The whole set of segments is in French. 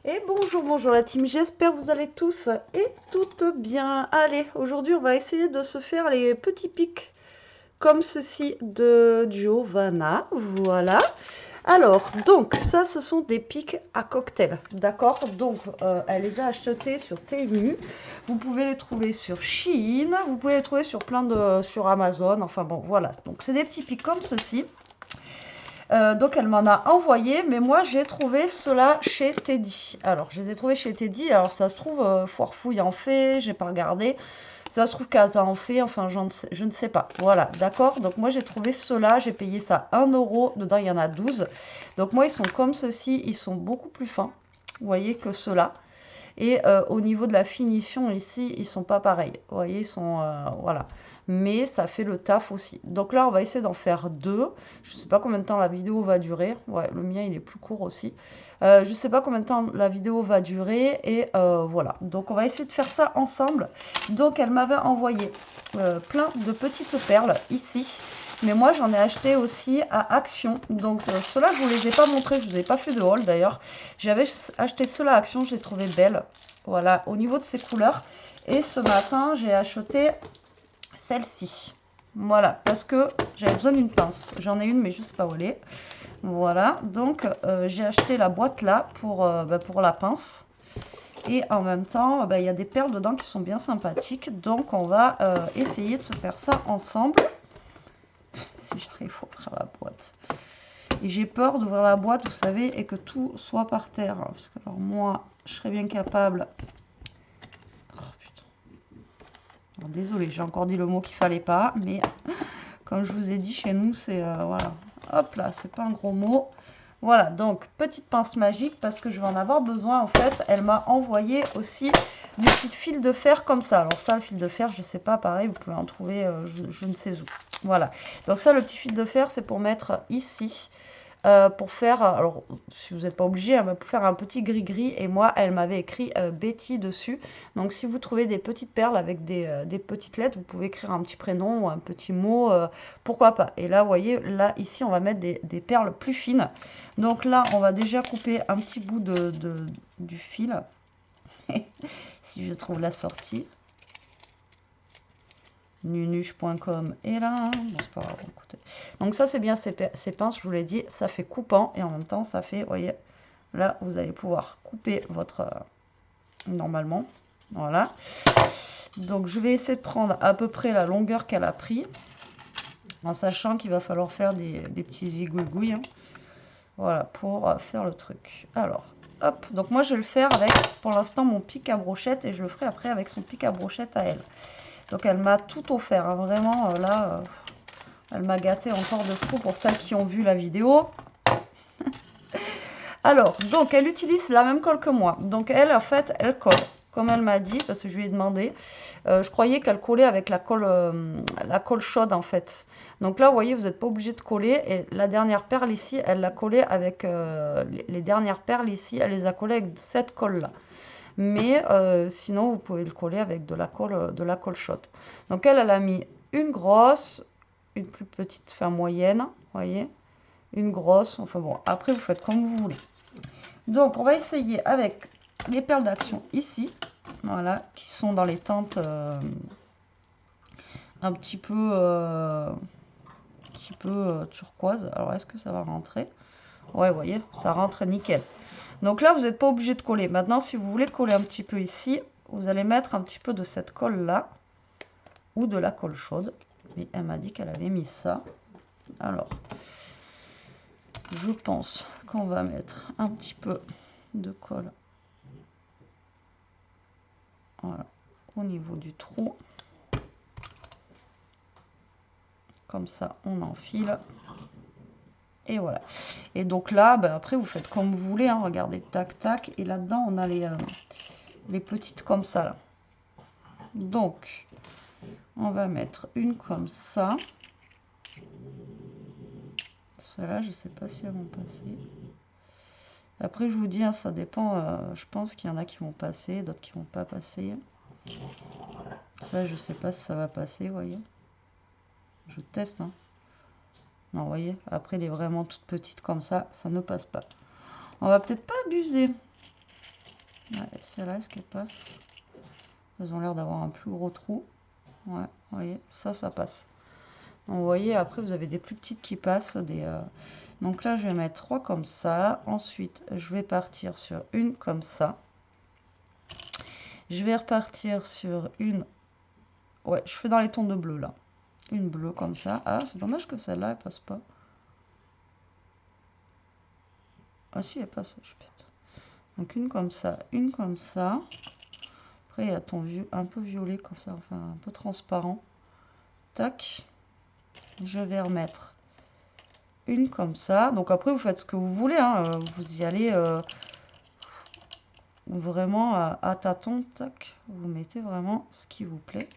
Et bonjour, bonjour la team, j'espère que vous allez tous et toutes bien. Allez, aujourd'hui on va essayer de se faire les petits pics comme ceci de Giovanna, voilà. Alors, donc, ça ce sont des pics à cocktail, d'accord? Donc, elle les a achetés sur Temu, vous pouvez les trouver sur Shein, vous pouvez les trouver sur sur Amazon, enfin bon, voilà. Donc, c'est des petits pics comme ceci. Donc elle m'en a envoyé, mais moi j'ai trouvé cela chez Teddy. Alors je les ai trouvés chez Teddy, alors ça se trouve Foirefouille en fait, j'ai pas regardé. Ça se trouve Casa en fait, enfin je ne sais pas. Voilà, d'accord. Donc moi j'ai trouvé cela, j'ai payé ça 1 €. Dedans il y en a 12. Donc moi ils sont comme ceci, ils sont beaucoup plus fins, vous voyez, que ceux-là. Et au niveau de la finition ici, ils sont pas pareils. Vous voyez, ils sont voilà. Mais ça fait le taf aussi. Donc là, on va essayer d'en faire deux. Je sais pas combien de temps la vidéo va durer. Ouais, le mien, il est plus court aussi. Je sais pas combien de temps la vidéo va durer. Et voilà. Donc on va essayer de faire ça ensemble. Donc elle m'avait envoyé plein de petites perles ici. Mais moi, j'en ai acheté aussi à Action. Donc, ceux-là, je ne vous les ai pas montrés. Je ne vous ai pas fait de haul, d'ailleurs. J'avais acheté ceux-là à Action. Je les trouvais belles. Voilà, au niveau de ces couleurs. Et ce matin, j'ai acheté celle-ci. Voilà, parce que j'avais besoin d'une pince. J'en ai une, mais je ne sais pas où elle est. Voilà, donc j'ai acheté la boîte là pour la pince. Et en même temps, il y a des perles dedans qui sont bien sympathiques. Donc, on va essayer de se faire ça ensemble. Si j'arrive à ouvrir la boîte. Et j'ai peur d'ouvrir la boîte, vous savez, et que tout soit par terre. Parce que alors moi, je serais bien capable. Oh putain. Alors, désolée, j'ai encore dit le mot qu'il fallait pas, mais comme je vous ai dit, chez nous, c'est voilà. Hop là, c'est pas un gros mot. Voilà, donc petite pince magique parce que je vais en avoir besoin. En fait, elle m'a envoyé aussi des petites fils de fer comme ça. Alors ça, le fil de fer, je sais pas, pareil, vous pouvez en trouver je ne sais où. Voilà, donc ça, le petit fil de fer, c'est pour mettre ici. Pour faire, alors si vous n'êtes pas obligé, hein, pour faire un petit gris-gris. Et moi, elle m'avait écrit Betty dessus. Donc si vous trouvez des petites perles avec des petites lettres, vous pouvez écrire un petit prénom ou un petit mot, pourquoi pas. Et là, vous voyez, là, ici, on va mettre des perles plus fines. Donc là, on va déjà couper un petit bout du fil. Si je trouve la sortie. Nunuche.com est là. Bon, c'est pas grave, écoutez. Donc ça, c'est bien ces pinces, je vous l'ai dit, ça fait coupant et en même temps, ça fait, vous voyez, là, vous allez pouvoir couper votre normalement. Voilà. Donc, je vais essayer de prendre à peu près la longueur qu'elle a pris, en sachant qu'il va falloir faire des petits zigouigouilles. Hein. Voilà, pour faire le truc. Alors, hop. Donc, moi, je vais le faire avec, pour l'instant, mon pic à brochette et je le ferai après avec son pic à brochette à elle. Donc, elle m'a tout offert. Hein. Vraiment, là, elle m'a gâté encore de fou pour celles qui ont vu la vidéo. Alors, donc, elle utilise la même colle que moi. Donc, elle, en fait, elle colle. Comme elle m'a dit, parce que je lui ai demandé, je croyais qu'elle collait avec la colle chaude, en fait. Donc là, vous voyez, vous n'êtes pas obligé de coller. Et la dernière perle ici, elle l'a collée avec les dernières perles ici, elle les a collées avec cette colle-là. Mais sinon, vous pouvez le coller avec de la colle chaude. Donc, elle a mis une grosse, une plus petite, enfin moyenne, vous voyez, une grosse, enfin bon, après vous faites comme vous voulez. Donc on va essayer avec les perles d'action ici, voilà, qui sont dans les teintes un petit peu turquoise. Alors est-ce que ça va rentrer? Ouais, vous voyez, ça rentre nickel. Donc là, vous n'êtes pas obligé de coller. Maintenant, si vous voulez coller un petit peu ici, vous allez mettre un petit peu de cette colle là, ou de la colle chaude. Mais elle m'a dit qu'elle avait mis ça. Alors, je pense qu'on va mettre un petit peu de colle, voilà, au niveau du trou. Comme ça, on enfile. Et voilà. Et donc là, ben après, vous faites comme vous voulez. Hein, regardez, tac, tac. Et là-dedans, on a les petites comme ça. Là. Donc, on va mettre une comme ça. Celles-là, je ne sais pas si elles vont passer. Après, je vous dis, hein, ça dépend. Je pense qu'il y en a qui vont passer, d'autres qui vont pas passer. Ça, je ne sais pas si ça va passer, vous voyez. Je teste. Hein. Non, vous voyez, après, les vraiment toutes petites comme ça, ça ne passe pas. On va peut-être pas abuser. Ouais, celle-là, est-ce qu'elle passe? Elles ont l'air d'avoir un plus gros trou. Ouais, vous voyez, ça passe. Donc, vous voyez, après, vous avez des plus petites qui passent. Donc là, je vais mettre 3 comme ça. Ensuite, je vais partir sur une comme ça. Je vais repartir sur une... Ouais, je fais dans les tons de bleu, là. Une bleue comme ça. Ah, c'est dommage que celle-là, elle passe pas. Ah si, elle passe, je pète. Donc une comme ça, une comme ça. Après, il y a ton un peu violet comme ça, enfin un peu transparent. Tac. Je vais remettre une comme ça. Donc après, vous faites ce que vous voulez. Hein. Vous y allez vraiment à tâtons. Tac. Vous mettez vraiment ce qui vous plaît.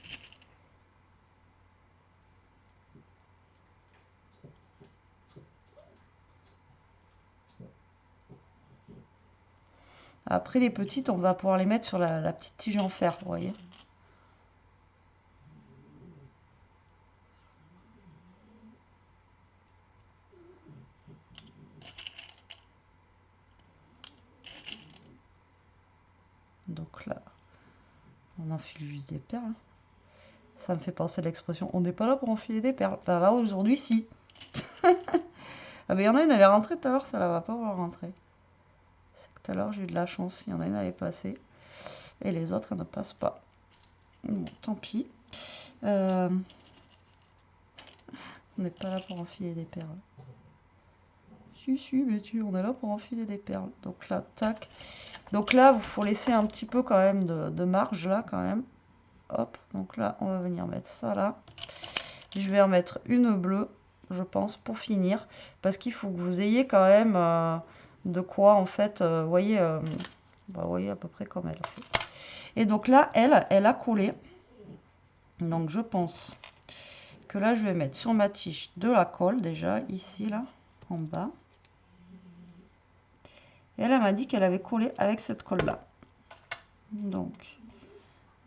Après, les petites, on va pouvoir les mettre sur la petite tige en fer, vous voyez. Donc là, on enfile juste des perles. Ça me fait penser à l'expression « on n'est pas là pour enfiler des perles ». Ben là, aujourd'hui, si. Ah ben, il y en a une, elle est rentrée tout à l'heure, ça ne va pas vouloir rentrer. C'est que tout à l'heure, j'ai eu de la chance. Il y en a une, elle est passée. Et les autres, elles ne passent pas. Bon, tant pis. On n'est pas là pour enfiler des perles. Si, mais on est là pour enfiler des perles. Donc là, tac. Donc là, il faut laisser un petit peu quand même de marge, là, quand même. Hop, donc là, on va venir mettre ça là. Je vais remettre une bleue, je pense, pour finir. Parce qu'il faut que vous ayez quand même de quoi, en fait, voyez à peu près comme elle fait. Et donc là, elle a collé. Donc je pense que là, je vais mettre sur ma tige de la colle, déjà, ici, là, en bas. Et elle m'a dit qu'elle avait collé avec cette colle-là. Donc,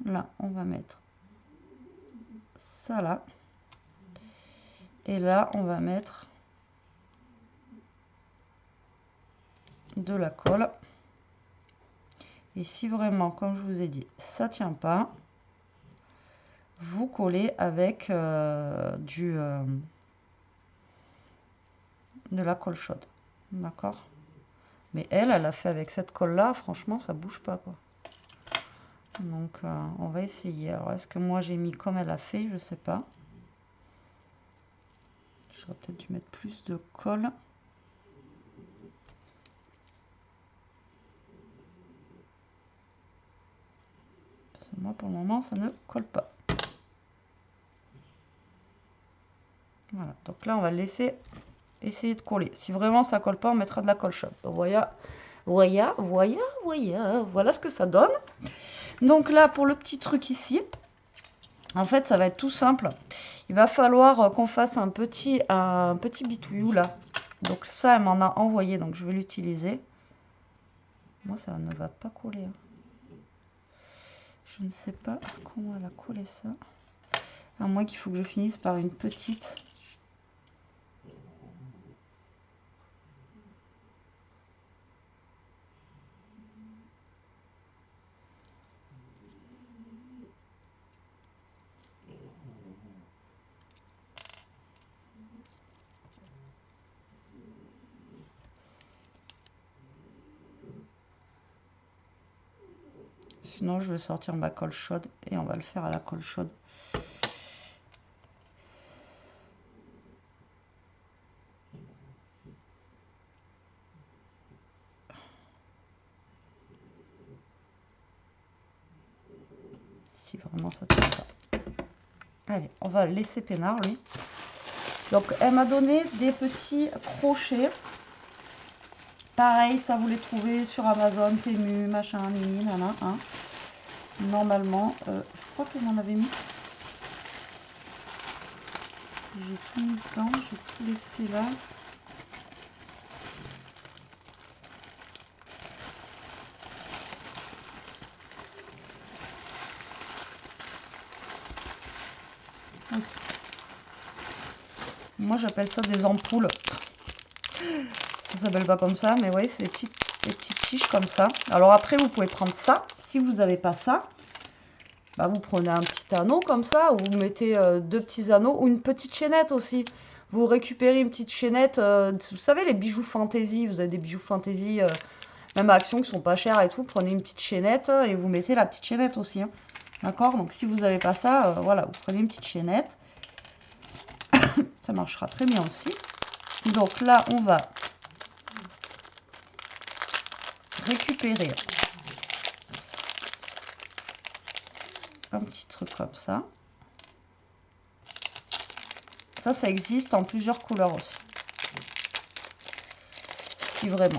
là, on va mettre ça là. Et là, on va mettre de la colle. Et si vraiment, comme je vous ai dit, ça tient pas, vous collez avec de la colle chaude. D'accord? Mais elle a fait avec cette colle-là, franchement, ça bouge pas, quoi. Donc, on va essayer. Alors, est-ce que moi, j'ai mis comme elle a fait? Je sais pas. J'aurais peut-être dû mettre plus de colle. Parce que moi, pour le moment, ça ne colle pas. Voilà. Donc là, on va laisser essayer de coller. Si vraiment ça colle pas, on mettra de la colle chaude. Donc, voilà ce que ça donne. Donc là, pour le petit truc ici, en fait, ça va être tout simple. Il va falloir qu'on fasse un petit bitouillou là. Donc ça, elle m'en a envoyé, donc je vais l'utiliser. Moi, ça ne va pas coller. Hein. Je ne sais pas comment elle a collé ça. À moins qu'il faut que je finisse par une petite. Sinon, je vais sortir ma colle chaude et on va le faire à la colle chaude. Si vraiment ça ne tient pas. Allez, on va le laisser peinard, lui. Donc, elle m'a donné des petits crochets. Pareil, ça vous les trouvez sur Amazon, Temu, machin, mini, nana, hein. Normalement, je crois qu'elle m'en avait mis. J'ai tout mis dedans, j'ai tout laissé là. Moi j'appelle ça des ampoules. Ça s'appelle pas comme ça, mais ouais, c'est des petites des petites tiges comme ça. Alors après, vous pouvez prendre ça. Si vous n'avez pas ça, bah, vous prenez un petit anneau comme ça, ou vous mettez 2 petits anneaux, ou une petite chaînette aussi. Vous récupérez une petite chaînette, vous savez, les bijoux fantaisie, vous avez des bijoux fantaisie, même à Action, qui sont pas chers et tout. Prenez une petite chaînette et vous mettez la petite chaînette aussi. Hein. D'accord? Donc si vous n'avez pas ça, voilà, vous prenez une petite chaînette. Ça marchera très bien aussi. Donc là, on va récupérer un petit truc comme ça. Ça existe en plusieurs couleurs aussi. Si vraiment.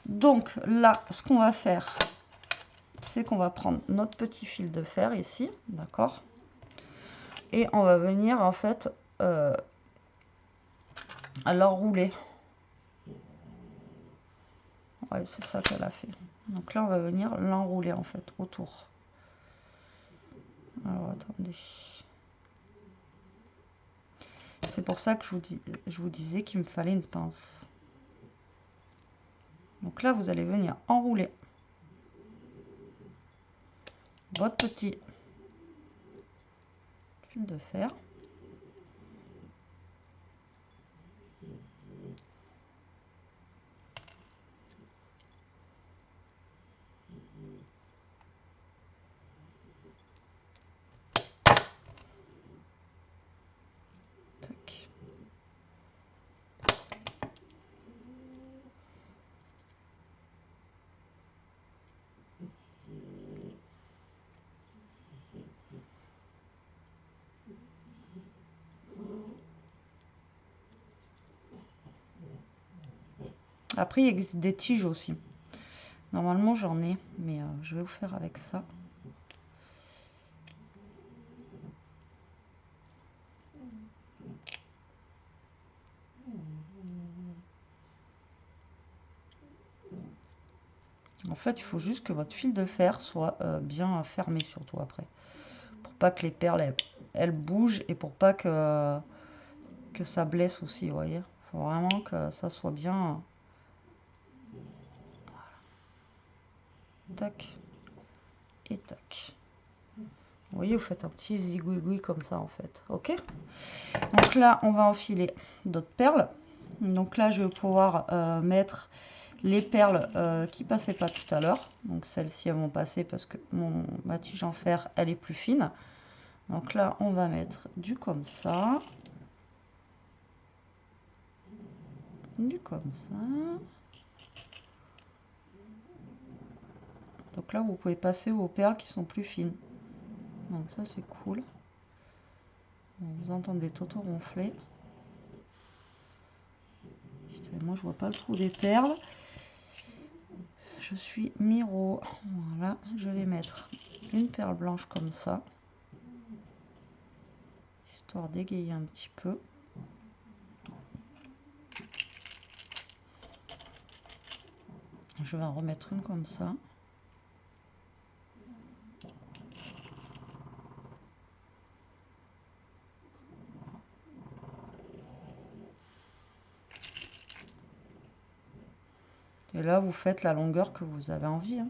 Donc là, ce qu'on va faire, c'est qu'on va prendre notre petit fil de fer ici, d'accord? Et on va venir en fait l'enrouler. Ouais, c'est ça qu'elle a fait. Donc là, on va venir l'enrouler en fait autour. Alors attendez. C'est pour ça que je vous disais qu'il me fallait une pince. Donc là, vous allez venir enrouler votre petit fil de fer. Tac. Après, il existe des tiges aussi. Normalement, j'en ai, mais je vais vous faire avec ça. En fait, il faut juste que votre fil de fer soit bien fermé, surtout après. Pour pas que les perles, elles bougent et pour pas que ça blesse aussi, vous voyez. Il faut vraiment que ça soit bien... Tac. Et tac. Vous voyez, vous faites un petit zigouigoui comme ça, en fait. Ok? Donc là, on va enfiler d'autres perles. Donc là, je vais pouvoir mettre les perles qui passaient pas tout à l'heure. Donc celles-ci, elles vont passer parce que ma tige en fer, elle est plus fine. Donc là, on va mettre du comme ça. Du comme ça. Donc là, vous pouvez passer vos perles qui sont plus fines. Donc ça, c'est cool. Vous entendez Toto ronfler. Putain, moi, je vois pas le trou des perles. Je suis Miro. Voilà, je vais mettre une perle blanche comme ça. Histoire d'égayer un petit peu. Je vais en remettre une comme ça. Et là, vous faites la longueur que vous avez envie. Hein.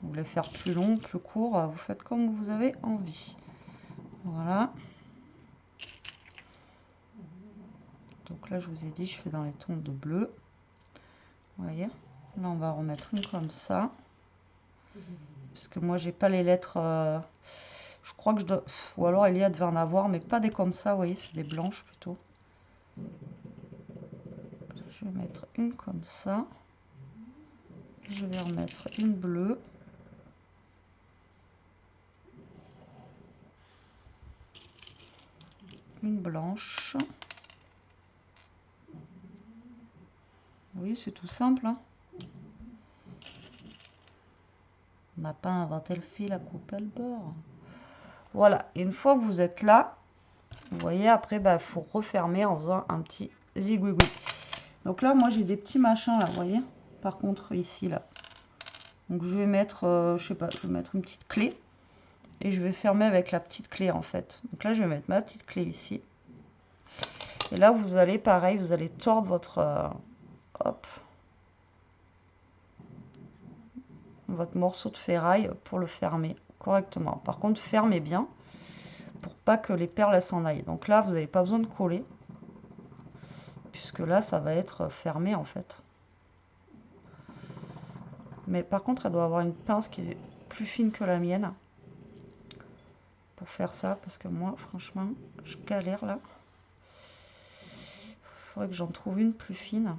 Vous voulez faire plus long, plus court, vous faites comme vous avez envie. Voilà. Donc là, je vous ai dit, je fais dans les tons de bleu. Vous voyez. Là, on va remettre une comme ça. Parce que moi, j'ai pas les lettres... je crois que je dois... Ou alors, Elia devait en avoir, mais pas des comme ça, vous voyez, c'est des blanches plutôt. Je vais mettre une comme ça. Je vais remettre une bleue. Une blanche. Oui, c'est tout simple. Hein. On n'a pas inventé le fil à couper le beurre. Voilà, et une fois que vous êtes là, vous voyez, après, il faut refermer en faisant un petit zigouigoui. Donc là, moi, j'ai des petits machins, là, vous voyez. Par contre, ici, là. Donc, je vais mettre, je sais pas, je vais mettre une petite clé. Et je vais fermer avec la petite clé, en fait. Donc là, je vais mettre ma petite clé ici. Et là, vous allez, pareil, vous allez tordre hop, votre morceau de ferraille pour le fermer correctement. Par contre, fermez bien pour pas que les perles s'en aillent. Donc là, vous n'avez pas besoin de coller, puisque là, ça va être fermé en fait. Mais par contre, elle doit avoir une pince qui est plus fine que la mienne pour faire ça, parce que moi, franchement, je galère là. Il faudrait que j'en trouve une plus fine.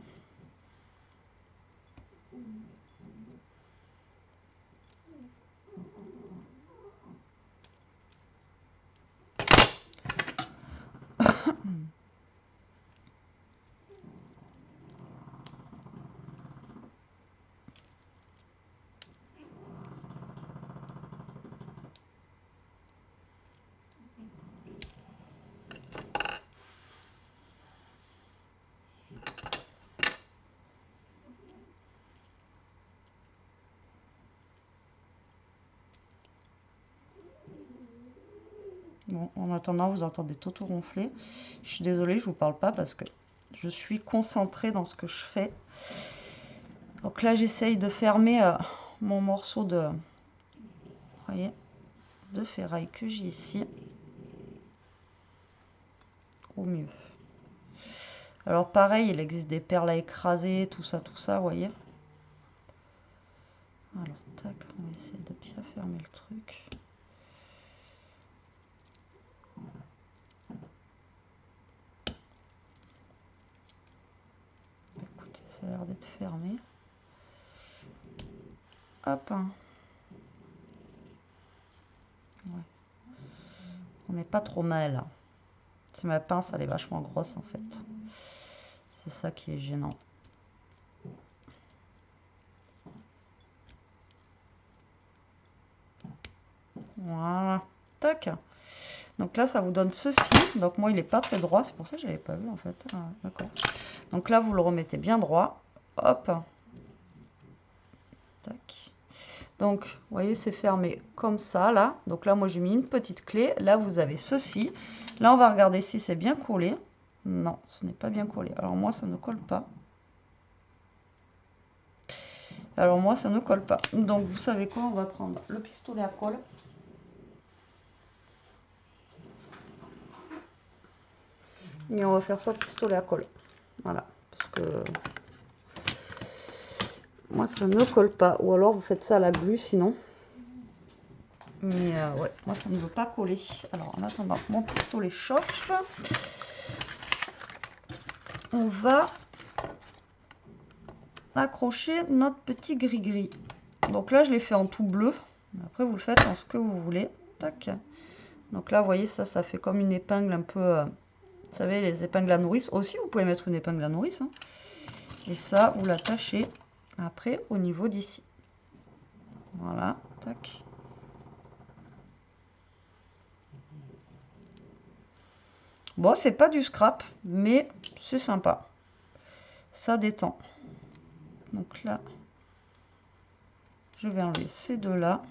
Bon, en attendant, vous entendez tout ronfler. Je suis désolée, je vous parle pas parce que je suis concentrée dans ce que je fais. Donc là, j'essaye de fermer mon morceau de, voyez, de ferraille que j'ai ici au mieux. Alors pareil, il existe des perles à écraser, tout ça, vous voyez. Alors tac, on va essayer de bien fermer le truc. Écoutez, ça a l'air d'être fermé. Hop. Ouais. On n'est pas trop mal. C'est ma pince, elle est vachement grosse en fait. C'est ça qui est gênant. Voilà. Tac. Donc là, ça vous donne ceci. Donc moi, il n'est pas très droit. C'est pour ça que je n'avais pas vu en fait. Ah, d'accord. Donc là, vous le remettez bien droit. Hop. Tac. Donc, vous voyez, c'est fermé comme ça, là. Donc là, moi, j'ai mis une petite clé. Là, vous avez ceci. Là, on va regarder si c'est bien collé. Non, ce n'est pas bien collé. Alors moi, ça ne colle pas. Alors moi, ça ne colle pas. Donc, vous savez quoi? On va prendre le pistolet à colle. Et on va faire ça pistolet à colle. Voilà. Parce que moi, ça ne colle pas. Ou alors, vous faites ça à la glu, sinon. Mais ouais, moi, ça ne veut pas coller. Alors, en attendant, mon pistolet chauffe. On va accrocher notre petit gris-gris. Donc là, je l'ai fait en tout bleu. Après, vous le faites en ce que vous voulez. Tac. Donc là, vous voyez, ça fait comme une épingle un peu... vous savez, les épingles à nourrice. Aussi, vous pouvez mettre une épingle à nourrice. Hein. Et ça, vous l'attachez après au niveau d'ici. Voilà. Tac. Bon, c'est pas du scrap, mais c'est sympa. Ça détend. Donc là, je vais enlever ces deux-là.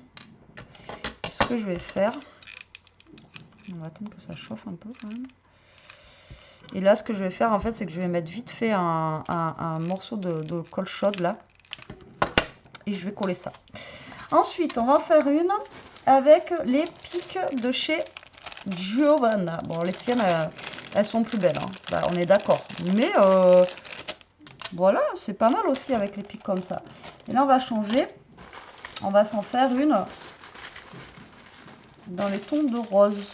Ce que je vais faire, on va attendre que ça chauffe un peu quand même. Et là, ce que je vais faire, en fait, c'est que je vais mettre vite fait un morceau de colle chaude, là. Et je vais coller ça. Ensuite, on va en faire une avec les pics de chez Giovanna. Bon, les siennes, elles sont plus belles, hein. Bah, on est d'accord. Mais, voilà, c'est pas mal aussi avec les pics comme ça. Et là, on va changer. On va s'en faire une dans les tons de rose.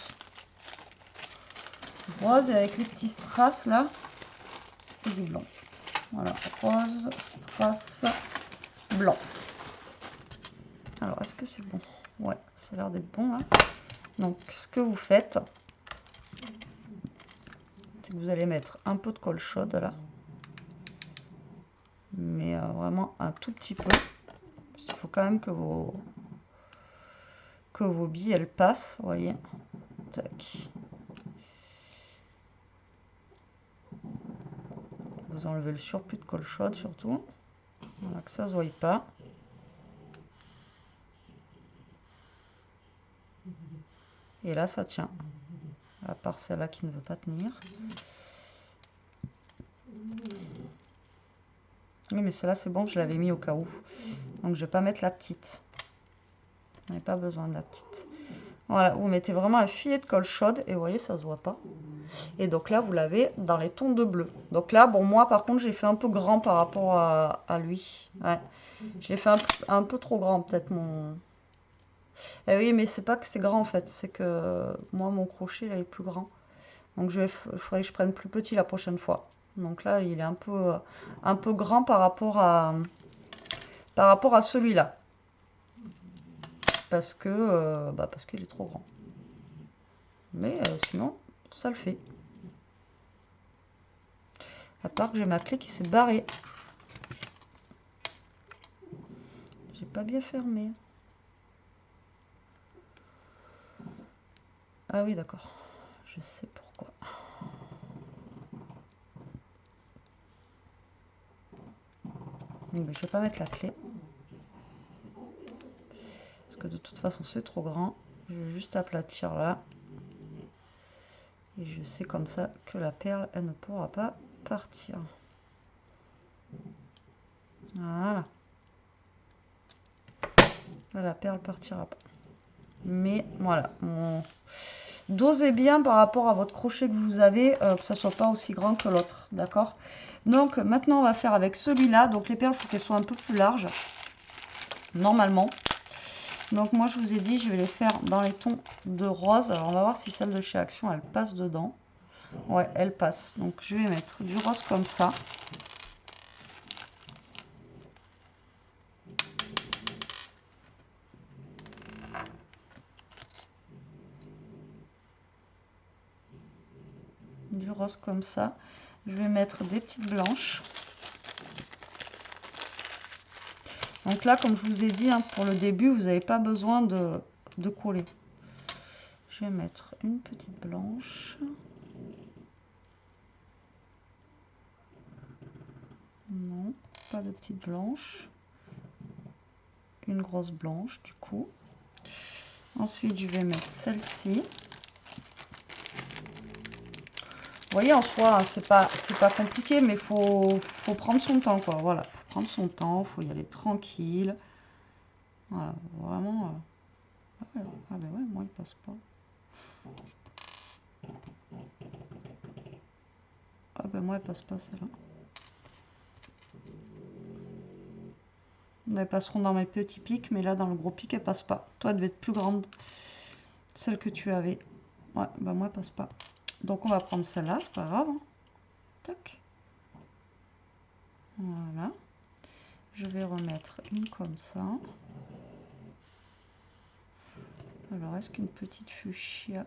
Rose avec les petits strass là et du blanc. Voilà, rose, strass, blanc. Alors, est-ce que c'est bon? Ouais, ça a l'air d'être bon là. Donc, ce que vous faites, c'est que vous allez mettre un peu de colle chaude là. Mais vraiment un tout petit peu. Il faut quand même que vos billes elles passent, vous voyez. Tac. Vous enlevez le surplus de colle chaude surtout. Voilà, que ça ne se voie pas. Et là, ça tient. À part celle-là qui ne veut pas tenir. Oui, mais celle-là, c'est bon, je l'avais mis au cas où. Donc, je vais pas mettre la petite. On n'a pas besoin de la petite. Voilà, vous mettez vraiment un filet de colle chaude. Et vous voyez, ça se voit pas. Et donc là, vous l'avez dans les tons de bleu. Donc là, bon, moi, par contre, j'ai fait un peu grand par rapport à lui. Ouais. Je l'ai fait un peu trop grand, peut-être, mon... Eh oui, mais c'est pas que c'est grand, en fait. C'est que moi, mon crochet, là, est plus grand. Donc, il faudrait que je prenne plus petit la prochaine fois. Donc là, il est un peu grand par rapport à celui-là. Parce qu'il est trop grand. Mais sinon, ça le fait. À part que j'ai ma clé qui s'est barrée. J'ai pas bien fermé. Ah oui, d'accord. Je sais pourquoi. Mais je vais pas mettre la clé. Parce que de toute façon, c'est trop grand. Je vais juste aplatir là. Et je sais comme ça que la perle, elle ne pourra pas partir. Voilà. Là, la perle partira pas. Mais voilà. Dosez bien par rapport à votre crochet que vous avez, que ça soit pas aussi grand que l'autre. D'accord? Donc maintenant, on va faire avec celui-là. Donc les perles, il faut qu'elles soient un peu plus larges. Normalement. Donc moi, je vous ai dit, je vais les faire dans les tons de rose. Alors on va voir si celle de chez Action, elle passe dedans. Ouais, elle passe. Donc je vais mettre du rose comme ça. Du rose comme ça. Je vais mettre des petites blanches. Donc là, comme je vous ai dit, hein, pour le début, vous n'avez pas besoin de coller. Je vais mettre une petite blanche. Non, pas de petite blanche. Une grosse blanche, du coup. Ensuite, je vais mettre celle-ci. Vous voyez, en soi, c'est pas compliqué, mais faut prendre son temps, quoi. Voilà, faut prendre son temps, faut y aller tranquille. Voilà, vraiment. Ah ben ouais, moi il passe pas. Ah ben moi elle passe pas celle-là. Elles passeront dans mes petits pics, mais là dans le gros pic elle passe pas. Toi elle devait être plus grande, celle que tu avais. Ouais, ben moi elle passe pas. Donc on va prendre celle-là, c'est pas grave. Hein. Tac. Voilà. Je vais remettre une comme ça. Alors est-ce qu'une petite fuchsia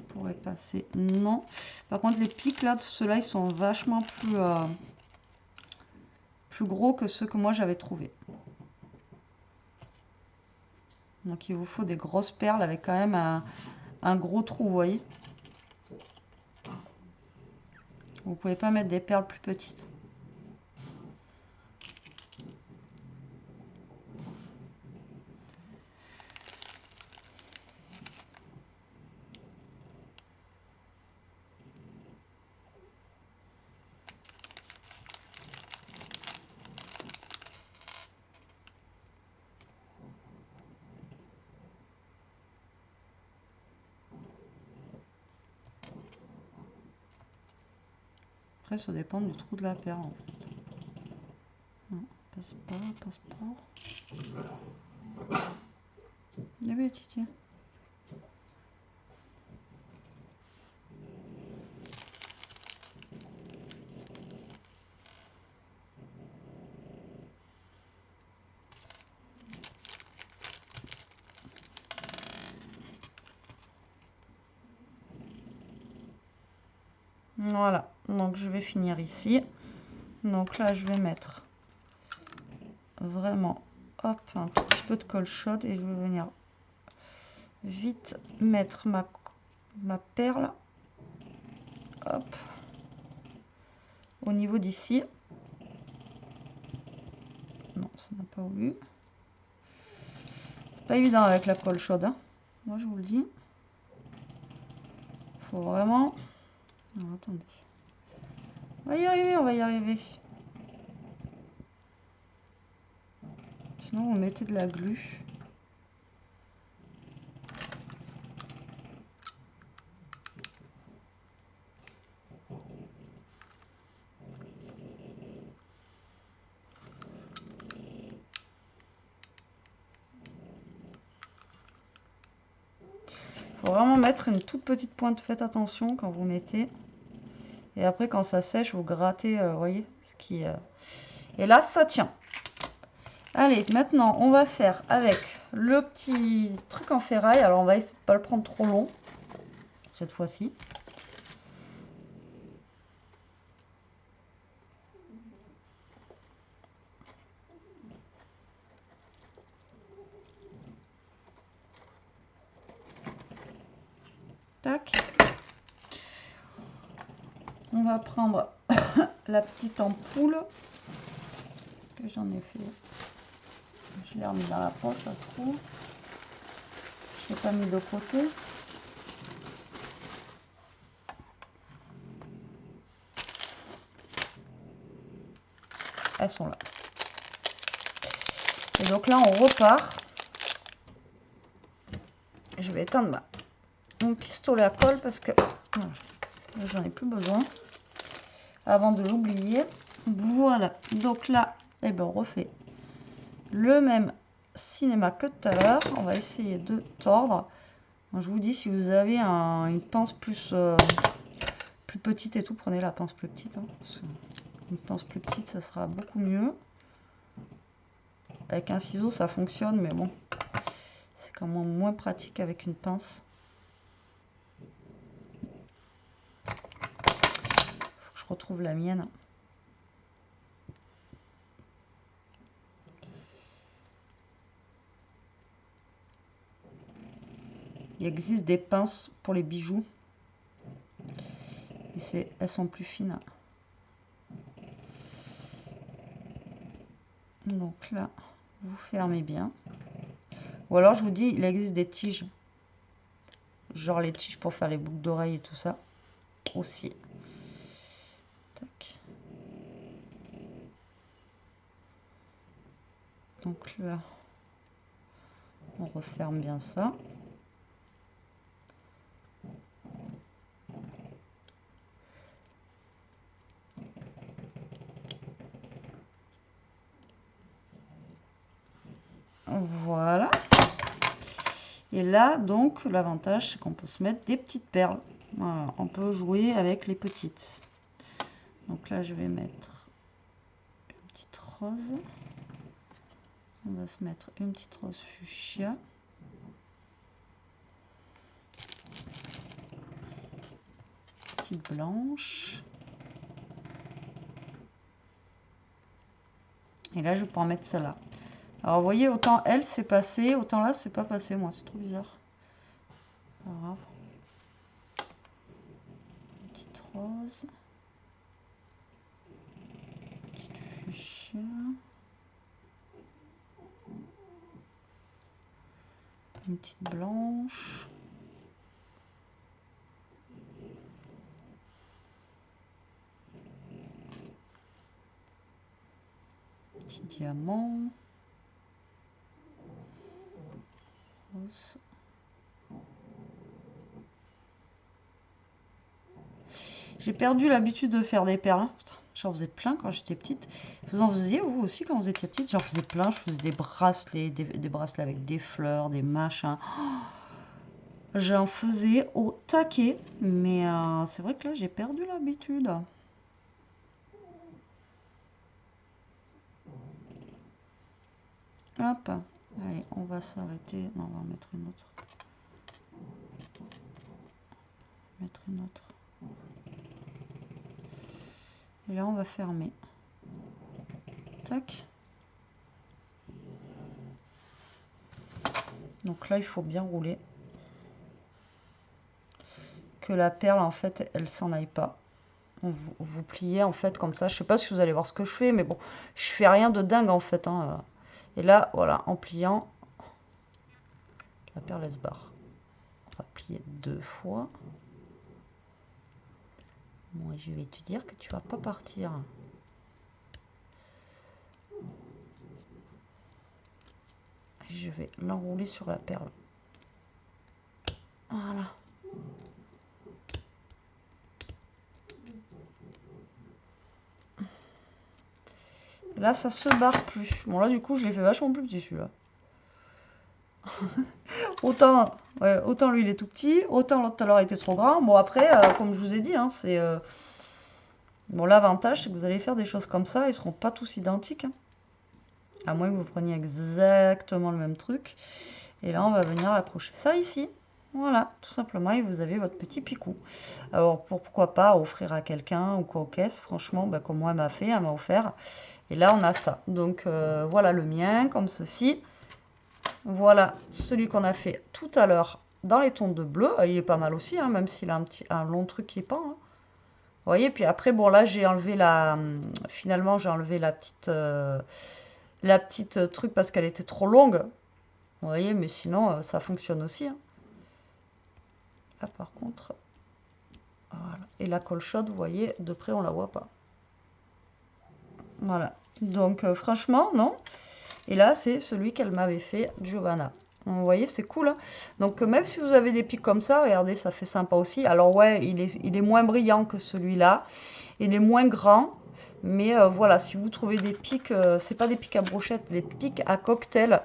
pourrait passer? Non. Par contre les pics là, ceux-là ils sont vachement plus gros que ceux que moi j'avais trouvés. Donc il vous faut des grosses perles avec quand même un gros trou, vous voyez. Vous pouvez pas mettre des perles plus petites. Après, ça dépend du trou de la perle en fait. Non, passe pas, passe pas. Eh bien, tiens. Voilà, donc je vais finir ici. Donc là, je vais mettre vraiment, hop, un petit peu de colle chaude et je vais venir vite mettre ma perle, hop, au niveau d'ici. Non, ça n'a pas voulu. C'est pas évident avec la colle chaude, hein. Moi je vous le dis. Faut vraiment... Alors, attendez. On va y arriver, on va y arriver. Sinon, vous mettez de la glu. Faut vraiment mettre une toute petite pointe. Faites attention quand vous mettez. Et après, quand ça sèche, vous grattez, vous voyez, ce qui... Et là, ça tient. Allez, maintenant, on va faire avec le petit truc en ferraille. Alors, on va essayer de ne pas le prendre trop long, cette fois-ci. Tac. On va prendre la petite ampoule que j'en ai fait. Je l'ai remis dans la poche, ça se trouve. Je l'ai pas mis de côté. Elles sont là. Et donc là, on repart. Je vais éteindre mon pistolet à colle parce que j'en ai plus besoin. Avant de l'oublier. Voilà. Donc là, eh ben, on refait le même cinéma que tout à l'heure. On va essayer de tordre. Je vous dis, si vous avez une pince plus petite et tout, prenez la pince plus petite. Hein, une pince plus petite, ça sera beaucoup mieux. Avec un ciseau, ça fonctionne, mais bon, c'est quand même moins pratique avec une pince. Faut que je retrouve la mienne. Il existe des pinces pour les bijoux. Et elles sont plus fines. Donc là, vous fermez bien. Ou alors, je vous dis, il existe des tiges. Genre les tiges pour faire les boucles d'oreilles et tout ça. Aussi. Tac. Donc là, on referme bien ça. Voilà. Et là, donc, l'avantage, c'est qu'on peut se mettre des petites perles. Voilà, on peut jouer avec les petites. Donc là, je vais mettre une petite rose. On va se mettre une petite rose fuchsia. Petite blanche. Et là, je vais pouvoir mettre celle-là. Alors, vous voyez, autant elle, c'est passé, autant là, c'est pas passé, moi. C'est trop bizarre. Pas grave. Une petite rose. Petite fuchsia. Une petite blanche. Petit diamant. Rose. J'ai perdu l'habitude de faire des perles. J'en faisais plein quand j'étais petite. Vous en faisiez vous aussi quand vous étiez petite? J'en faisais plein. Je faisais des bracelets, des bracelets avec des fleurs, des machins. J'en faisais au taquet. Mais c'est vrai que là, j'ai perdu l'habitude. Hop. Allez, on va s'arrêter. Non, on va en mettre une autre. Mettre une autre. Et là, on va fermer. Tac. Donc là, il faut bien rouler. Que la perle, en fait, elle s'en aille pas. Vous pliez, en fait, comme ça. Je sais pas si vous allez voir ce que je fais, mais bon, je fais rien de dingue, en fait. Hein. Et là, voilà, en pliant, la perle, elle se barre. On va plier 2 fois. Moi, je vais te dire que tu vas pas partir. Je vais l'enrouler sur la perle. Voilà. Et là, ça se barre plus. Bon, là, du coup, je l'ai fait vachement plus petit, celui-là. autant, ouais, autant lui, il est tout petit. Autant l'autre, tout à l'heure, était trop grand. Bon, après, comme je vous ai dit, hein, c'est... Bon, l'avantage, c'est que vous allez faire des choses comme ça. Ils ne seront pas tous identiques. Hein. À moins que vous preniez exactement le même truc. Et là, on va venir accrocher ça ici. Voilà, tout simplement, et vous avez votre petit picou. Alors, pourquoi pas offrir à quelqu'un ou quoi aux caisses, franchement, bah, comme moi, elle m'a fait, elle m'a offert. Et là, on a ça. Donc, voilà le mien, comme ceci. Voilà celui qu'on a fait tout à l'heure dans les tons de bleu. Il est pas mal aussi, hein, même s'il a un long truc qui pend. Hein. Vous voyez, puis après, bon, là, j'ai enlevé finalement, j'ai enlevé la petite truc parce qu'elle était trop longue. Vous voyez, mais sinon, ça fonctionne aussi. Hein. Là, par contre, voilà. Et la colle chaude, vous voyez, de près, on la voit pas. Voilà. Donc, franchement, non. Et là, c'est celui qu'elle m'avait fait, Giovanna. Vous voyez, c'est cool. Hein. Donc, même si vous avez des pics comme ça, regardez, ça fait sympa aussi. Alors, ouais, il est moins brillant que celui-là. Il est moins grand. Mais voilà, si vous trouvez des pics, c'est pas des pics à brochette, des pics à cocktail.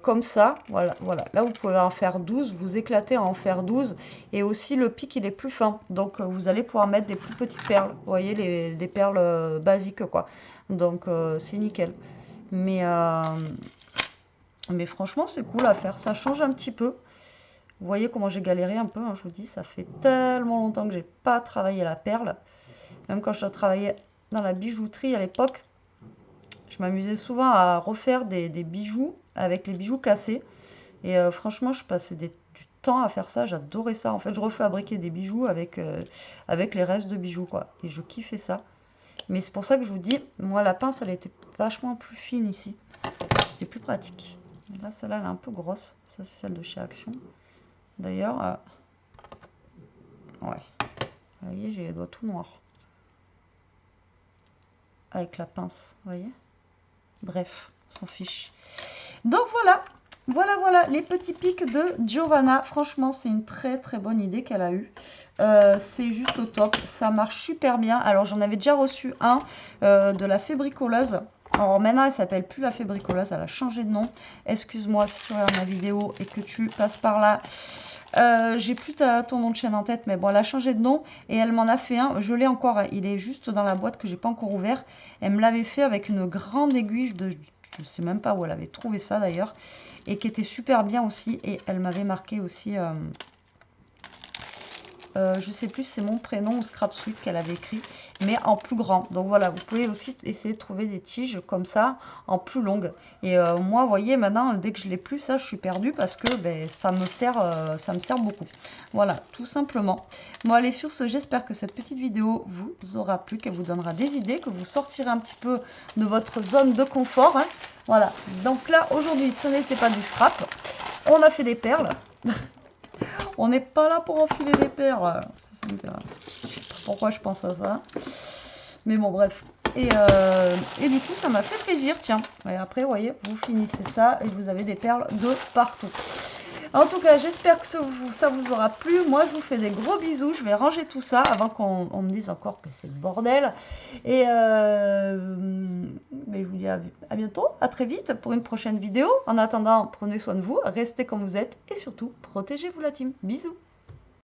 Comme ça, voilà, voilà. Là, vous pouvez en faire 12, vous éclatez à en faire 12. Et aussi, le pic, il est plus fin. Donc, vous allez pouvoir mettre des plus petites perles. Vous voyez, des perles basiques, quoi. Donc, c'est nickel. Mais franchement, c'est cool à faire. Ça change un petit peu. Vous voyez comment j'ai galéré un peu. Hein, je vous dis, ça fait tellement longtemps que j'ai pas travaillé la perle. Même quand je travaillais dans la bijouterie à l'époque, je m'amusais souvent à refaire des bijoux avec les bijoux cassés. Et franchement, je passais du temps à faire ça. J'adorais ça. En fait, je refabriquais des bijoux avec les restes de bijoux, quoi. Et je kiffais ça. Mais c'est pour ça que je vous dis, moi, la pince, elle était vachement plus fine ici. C'était plus pratique. Là, celle-là, elle est un peu grosse. Ça, c'est celle de chez Action. D'ailleurs, ouais. Vous voyez, j'ai les doigts tout noirs. Avec la pince, vous voyez. Bref, on s'en fiche. Donc, voilà. Voilà, les petits pics de Giovanna. Franchement, c'est une très très bonne idée qu'elle a eue. C'est juste au top. Ça marche super bien. Alors, j'en avais déjà reçu un de la Fée Bricoleuse. Alors, maintenant, elle s'appelle plus la Fée Bricoleuse. Elle a changé de nom. Excuse-moi si tu regardes ma vidéo et que tu passes par là. J'ai plus ton nom de chaîne en tête, mais bon, elle a changé de nom et elle m'en a fait un. Je l'ai encore. Il est juste dans la boîte que j'ai pas encore ouvert. Elle me l'avait fait avec une grande aiguille de... Je sais même pas où elle avait trouvé ça d'ailleurs. Et qui était super bien aussi. Et elle m'avait marqué aussi... je sais plus si c'est mon prénom ou Scrap Sweet qu'elle avait écrit, mais en plus grand. Donc voilà, vous pouvez aussi essayer de trouver des tiges comme ça, en plus longues. Et moi, vous voyez, maintenant, dès que je l'ai plus, ça, je suis perdue parce que ben, ça me sert beaucoup. Voilà, tout simplement. Bon, allez, sur ce, j'espère que cette petite vidéo vous aura plu, qu'elle vous donnera des idées, que vous sortirez un petit peu de votre zone de confort. Hein. Voilà, donc là, aujourd'hui, ce n'était pas du scrap. On a fait des perles. On n'est pas là pour enfiler des perles. Ça me fait... Je sais pas pourquoi je pense à ça. Mais bon, bref. Et du coup, ça m'a fait plaisir, tiens. Et après, vous voyez, vous finissez ça et vous avez des perles de partout. En tout cas, j'espère que ça vous aura plu. Moi, je vous fais des gros bisous. Je vais ranger tout ça avant qu'on me dise encore que c'est le bordel. Et mais je vous dis à bientôt, à très vite pour une prochaine vidéo. En attendant, prenez soin de vous, restez comme vous êtes et surtout, protégez-vous la team. Bisous.